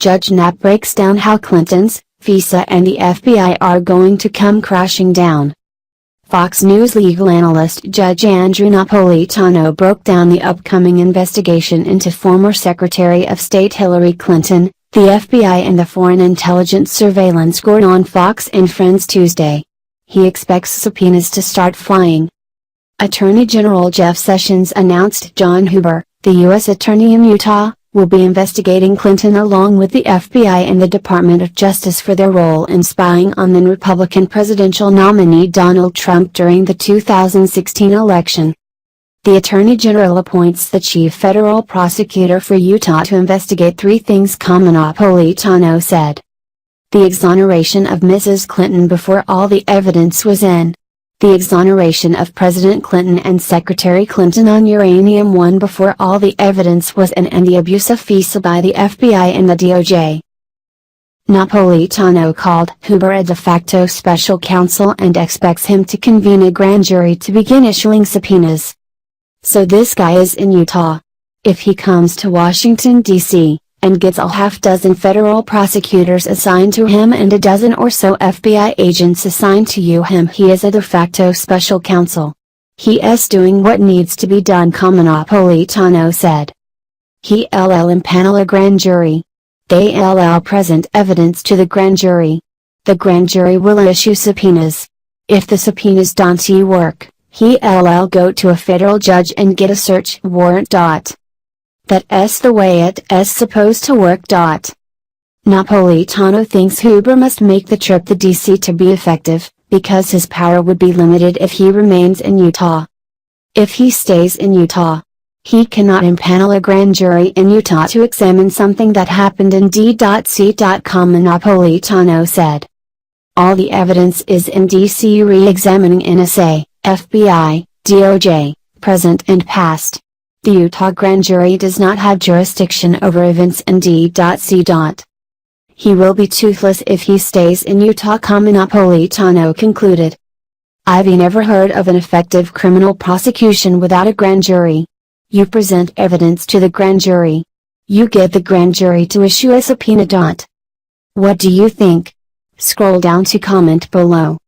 Judge Nap breaks down how Clinton's, FISA and the FBI are going to come crashing down. Fox News legal analyst Judge Andrew Napolitano broke down the upcoming investigation into former Secretary of State Hillary Clinton, the FBI and the Foreign Intelligence Surveillance Court on Fox and Friends Tuesday. He expects subpoenas to start flying. Attorney General Jeff Sessions announced John Huber, the U.S. Attorney in Utah, will be investigating Clinton along with the FBI and the Department of Justice for their role in spying on then Republican presidential nominee Donald Trump during the 2016 election. The Attorney General appoints the chief federal prosecutor for Utah to investigate three things, Napolitano said. The exoneration of Mrs. Clinton before all the evidence was in. The exoneration of President Clinton and Secretary Clinton on Uranium One before all the evidence was in, and the abuse of FISA by the FBI and the DOJ. Napolitano called Huber a de facto special counsel and expects him to convene a grand jury to begin issuing subpoenas. So this guy is in Utah. If he comes to Washington, D.C., and gets a half-dozen federal prosecutors assigned to him and a dozen or so FBI agents assigned to him, he is a de facto special counsel. He is doing what needs to be done, Napolitano said. He'll impanel a grand jury. They'll present evidence to the grand jury. The grand jury will issue subpoenas. If the subpoenas don't work, he'll go to a federal judge and get a search warrant. That's the way it's supposed to work. Napolitano thinks Huber must make the trip to D.C. to be effective, because his power would be limited if he remains in Utah. If he stays in Utah, he cannot impanel a grand jury in Utah to examine something that happened in D.C. Napolitano said. All the evidence is in D.C. re-examining NSA, FBI, DOJ, present and past. The Utah grand jury does not have jurisdiction over events in D.C. He will be toothless if he stays in Utah, Napolitano concluded. I've never heard of an effective criminal prosecution without a grand jury. You present evidence to the grand jury. You get the grand jury to issue a subpoena. What do you think? Scroll down to comment below.